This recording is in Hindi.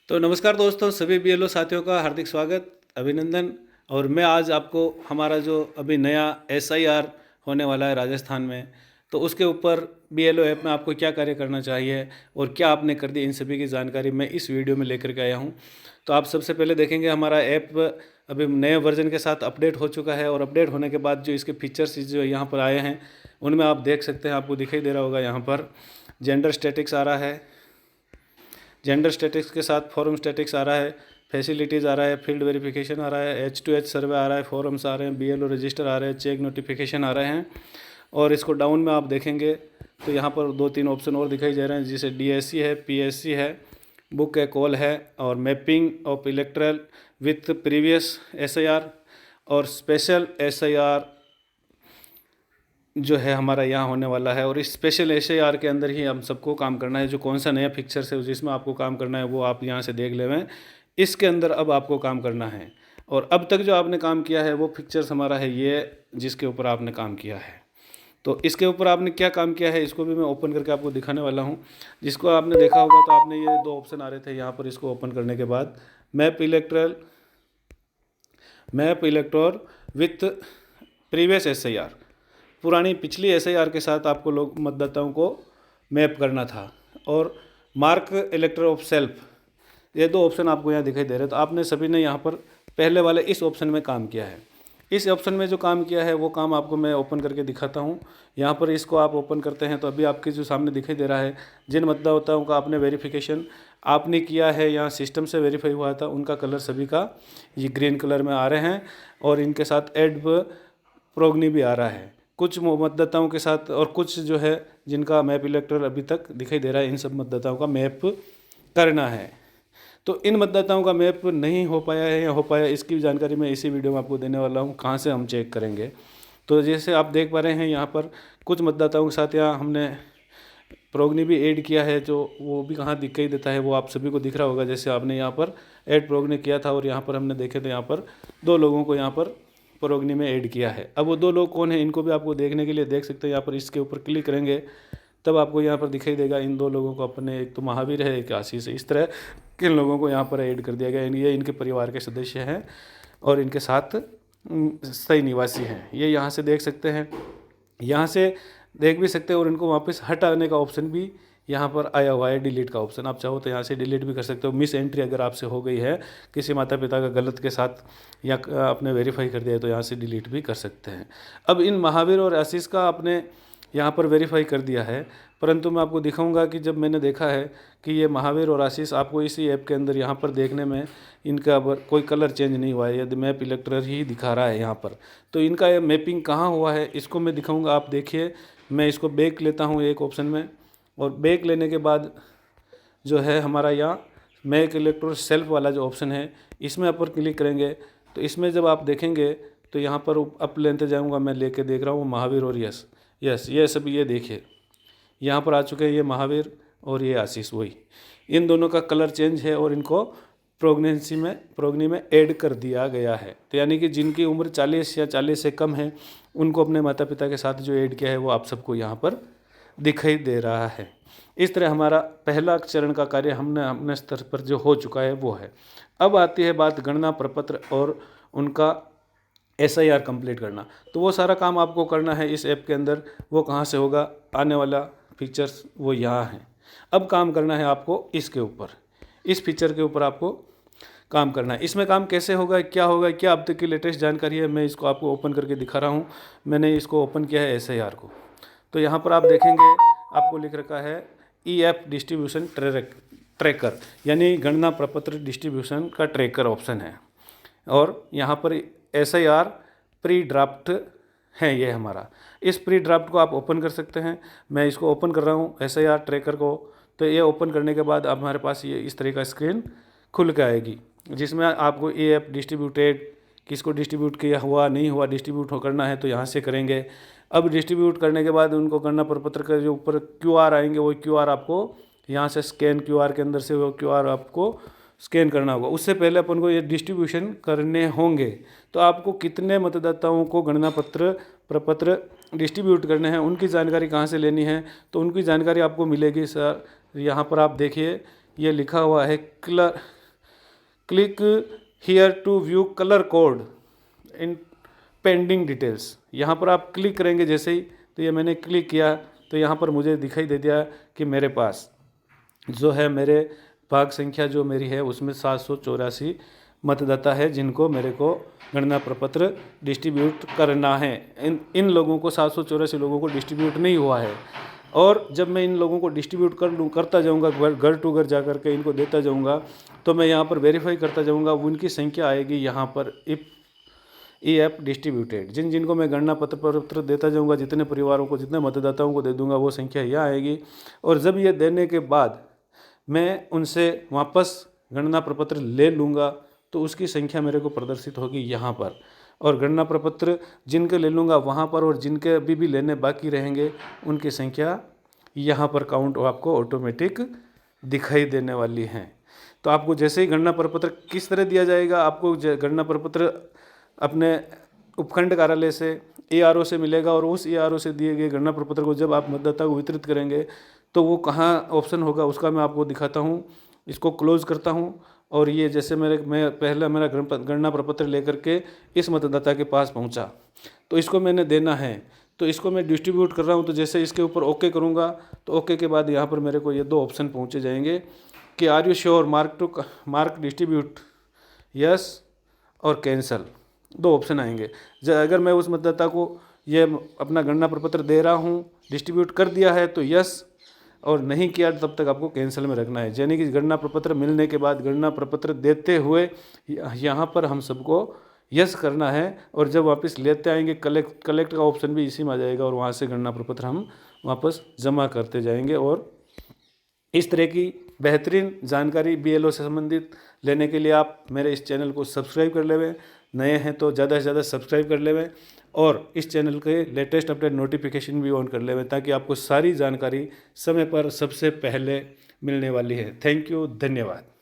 तो नमस्कार दोस्तों, सभी बीएलओ साथियों का हार्दिक स्वागत, अभिनंदन। और मैं आज आपको हमारा जो अभी नया एसआईआर होने वाला है राजस्थान में, तो उसके ऊपर बीएलओ ऐप में आपको क्या कार्य करना चाहिए और क्या आपने कर दी, इन सभी की जानकारी मैं इस वीडियो में लेकर के आया हूं। तो आप सबसे पहले देखेंगे हमारा ऐप अभी नए वर्जन के साथ अपडेट हो चुका है, और अपडेट होने के बाद जो इसके फीचर्स जो यहाँ पर आए हैं उनमें आप देख सकते हैं, आपको दिखाई दे रहा होगा यहाँ पर जेंडर स्टैटिक्स आ रहा है, जेंडर स्टैटिक्स के साथ फॉर्म स्टैटिक्स आ रहा है, फैसिलिटीज़ आ रहा है, फील्ड वेरिफिकेशन आ रहा है, H2H सर्वे आ रहा है, फॉर्म्स आ रहे हैं, बीएलओ रजिस्टर आ रहे हैं, चेक नोटिफिकेशन आ रहे हैं। और इसको डाउन में आप देखेंगे तो यहाँ पर 2-3 ऑप्शन और दिखाई दे रहे हैं, जिसे डीएससी है, पीएससी है, बुक ए कॉल है, और mapping of electoral with previous SIR और स्पेशल एसआईआर जो है हमारा यहाँ होने वाला है। और इस स्पेशल एसआईआर के अंदर ही हम सबको काम करना है। जो कौन सा नया फीचर्स है जिसमें आपको काम करना है वो आप यहाँ से देख लें। इसके अंदर अब आपको काम करना है, और अब तक जो आपने काम किया है वो फीचर्स हमारा है ये, जिसके ऊपर आपने काम किया है। तो इसके ऊपर आपने क्या काम किया है इसको भी मैं ओपन करके आपको दिखाने वाला हूँ। जिसको आपने देखा होगा तो आपने ये 2 ऑप्शन आ रहे थे यहाँ पर, इसको ओपन करने के बाद map elector with previous SIR, पुरानी पिछली एसआईआर के साथ आपको लोग मतदाताओं को मैप करना था, और मार्क इलेक्टर ऑफ सेल्फ, ये 2 ऑप्शन आपको यहाँ दिखाई दे रहे हैं। तो आपने सभी ने यहाँ पर पहले वाले इस ऑप्शन में काम किया है। इस ऑप्शन में जो काम किया है वो काम आपको मैं ओपन करके दिखाता हूँ। यहाँ पर इसको आप ओपन करते हैं तो अभी आपके जो सामने दिखाई दे रहा है, जिन मतदाताओं का आपने वेरिफिकेशन आपने किया है, यहाँ सिस्टम से वेरीफाई हुआ था, उनका कलर सभी का ये ग्रीन कलर में आ रहे हैं, और इनके साथ एड प्रोगनी भी आ रहा है। कुछ मतदाताओं के साथ, और कुछ जो है जिनका मैप इलेक्टर अभी तक दिखाई दे रहा है, इन सब मतदाताओं का मैप करना है। तो इन मतदाताओं का मैप नहीं हो पाया है या हो पाया, इसकी जानकारी मैं इसी वीडियो में आपको देने वाला हूँ। कहाँ से हम चेक करेंगे, तो जैसे आप देख पा रहे हैं यहाँ पर कुछ मतदाताओं के साथ यहाँ हमने प्रोगनी भी ऐड किया है, जो वो भी कहाँ दिखाई देता है वो आप सभी को दिख रहा होगा। जैसे आपने यहाँ पर ऐड प्रोगनी किया था, और यहाँ पर हमने देखे तो यहाँ पर 2 लोगों को यहाँ पर प्रोगनी में ऐड किया है। अब वो 2 लोग कौन है इनको भी आपको देखने के लिए देख सकते हैं। यहाँ पर इसके ऊपर क्लिक करेंगे तब आपको यहाँ पर दिखाई देगा इन 2 लोगों को, अपने एक तो महावीर है, एक आशीष है, इस तरह किन लोगों को यहाँ पर ऐड कर दिया गया। ये इनके परिवार के सदस्य हैं और इनके साथ स्थायी निवासी हैं, ये यहाँ से देख सकते हैं, यहाँ से देख भी सकते हैं। और इनको वापस हटाने का ऑप्शन भी यहाँ पर आया हुआ है, डिलीट का ऑप्शन। आप चाहो तो यहाँ से डिलीट भी कर सकते हो। मिस एंट्री अगर आपसे हो गई है किसी माता पिता का गलत के साथ, या आपने वेरीफाई कर दिया है, तो यहाँ से डिलीट भी कर सकते हैं। अब इन महावीर और आशीष का आपने यहाँ पर वेरीफाई कर दिया है, परंतु मैं आपको दिखाऊंगा कि जब मैंने देखा है कि ये महावीर और आशीष आपको इसी ऐप के अंदर यहाँ पर देखने में इनका कोई कलर चेंज नहीं हुआ है, यदि मैप इलेक्टर ही दिखा रहा है यहाँ पर, तो इनका ये मैपिंग कहाँ हुआ है इसको मैं दिखाऊंगा। आप देखिए, मैं इसको बैक लेता हूँ एक ऑप्शन में, और बैक लेने के बाद जो है हमारा यहाँ मैप इलेक्टर सेल्फ वाला जो ऑप्शन है इसमें ऊपर क्लिक करेंगे। तो इसमें जब आप देखेंगे तो यहाँ पर अप लेते जाऊँगा, मैं लेके देख रहा हूँ महावीर और यस ये सब, ये देखिए यहाँ पर आ चुके हैं, ये महावीर और ये आशीष, वही इन दोनों का कलर चेंज है, और इनको प्रोगनी में ऐड कर दिया गया है। तो यानी कि जिनकी उम्र 40 या 40 से कम है उनको अपने माता पिता के साथ जो ऐड किया है वो आप सबको यहाँ पर दिखाई दे रहा है। इस तरह हमारा पहला चरण का कार्य हमने अपने स्तर पर जो हो चुका है वो है। अब आती है बात गणना प्रपत्र और उनका एसआईआर कंप्लीट करना। तो वो सारा काम आपको करना है इस ऐप के अंदर। वो कहाँ से होगा, आने वाला फीचर्स वो यहाँ है। अब काम करना है आपको इसके ऊपर, इस फीचर के ऊपर आपको काम करना है। इसमें काम कैसे होगा, क्या होगा, क्या अब तक की लेटेस्ट जानकारी है, मैं इसको आपको ओपन करके दिखा रहा हूँ। मैंने इसको ओपन किया है एसआईआर को। तो यहाँ पर आप देखेंगे आपको लिख रखा है ईएफ डिस्ट्रीब्यूशन ट्रैकर, यानी गणना प्रपत्र डिस्ट्रीब्यूशन का ट्रैकर ऑप्शन है। और यहाँ पर एसआईआर प्री ड्राफ्ट है ये हमारा। इस प्री ड्राफ्ट को आप ओपन कर सकते हैं। मैं इसको ओपन कर रहा हूँ एसआईआर ट्रैकर को। तो ये ओपन करने के बाद अब हमारे पास ये इस तरह का स्क्रीन खुल के आएगी, जिसमें आपको ईएफ डिस्ट्रीब्यूटेड, किसको डिस्ट्रीब्यूट किया हुआ नहीं हुआ, डिस्ट्रीब्यूट करना है तो यहाँ से करेंगे। अब डिस्ट्रीब्यूट करने के बाद उनको गणना प्रपत्र के जो ऊपर क्यूआर आएंगे वो क्यूआर आपको यहाँ से स्कैन, क्यूआर के अंदर से वो क्यूआर आपको स्कैन करना होगा। उससे पहले अपन को ये डिस्ट्रीब्यूशन करने होंगे। तो आपको कितने मतदाताओं को गणना प्रपत्र डिस्ट्रीब्यूट करने हैं उनकी जानकारी कहाँ से लेनी है, तो उनकी जानकारी आपको मिलेगी सर। यहाँ पर आप देखिए ये लिखा हुआ है click here to view colour code in pending details. यहाँ पर आप क्लिक करेंगे जैसे ही, तो ये मैंने क्लिक किया तो यहाँ पर मुझे दिखाई दे दिया कि मेरे पास जो है मेरे भाग संख्या जो मेरी है उसमें 784 मतदाता है जिनको मेरे को गणना प्रपत्र डिस्ट्रीब्यूट करना है। इन लोगों को 784 लोगों को डिस्ट्रीब्यूट नहीं हुआ है, और जब मैं इन लोगों को डिस्ट्रीब्यूट करता जाऊंगा, घर टू घर जा कर के इनको देता जाऊंगा, तो मैं यहाँ पर वेरीफाई करता जाऊंगा, उनकी संख्या आएगी यहाँ पर ई एफ डिस्ट्रीब्यूटेड। जिनको मैं गणना पत्र देता जाऊंगा, जितने परिवारों को, जितने मतदाताओं को दे दूंगा, वो संख्या यहाँ आएगी। और जब ये देने के बाद मैं उनसे वापस गणना प्रपत्र ले लूँगा तो उसकी संख्या मेरे को प्रदर्शित होगी यहाँ पर, और गणना प्रपत्र जिनके ले लूँगा वहाँ पर, और जिनके अभी भी लेने बाकी रहेंगे उनकी संख्या यहाँ पर काउंट आपको ऑटोमेटिक दिखाई देने वाली है। तो आपको जैसे ही गणना प्रपत्र किस तरह दिया जाएगा, आपको गणना प्रपत्र अपने उपखंड कार्यालय से ARO से मिलेगा, और उस ARO से दिए गए गणना प्रपत्र को जब आप मतदाता को वितरित करेंगे तो वो कहाँ ऑप्शन होगा उसका मैं आपको दिखाता हूँ। इसको क्लोज करता हूँ, और ये जैसे मैं पहला मेरा गणना प्रपत्र लेकर के इस मतदाता के पास पहुँचा, तो इसको मैंने देना है, तो इसको मैं डिस्ट्रीब्यूट कर रहा हूँ। तो जैसे इसके ऊपर ओके करूँगा तो ओके के बाद यहाँ पर मेरे को ये 2 ऑप्शन पहुँचे जाएंगे कि are you sure, mark distribute, yes और कैंसल, 2 ऑप्शन आएंगे। अगर मैं उस मतदाता को ये अपना गणना प्रपत्र दे रहा हूँ, डिस्ट्रीब्यूट कर दिया है तो यस, और नहीं किया तब तक आपको कैंसिल में रखना है। यानी कि गणना प्रपत्र मिलने के बाद, गणना प्रपत्र देते हुए यहाँ पर हम सबको यस करना है, और जब वापस लेते आएंगे कलेक्ट का ऑप्शन भी इसी में आ जाएगा, और वहाँ से गणना प्रपत्र हम वापस जमा करते जाएंगे। और इस तरह की बेहतरीन जानकारी BLO से संबंधित लेने के लिए आप मेरे इस चैनल को सब्सक्राइब कर लेवें। नए हैं तो ज़्यादा से ज़्यादा सब्सक्राइब कर लेवें, और इस चैनल के लेटेस्ट अपडेट नोटिफिकेशन भी ऑन कर लेवें, ताकि आपको सारी जानकारी समय पर सबसे पहले मिलने वाली है। थैंक यू, धन्यवाद।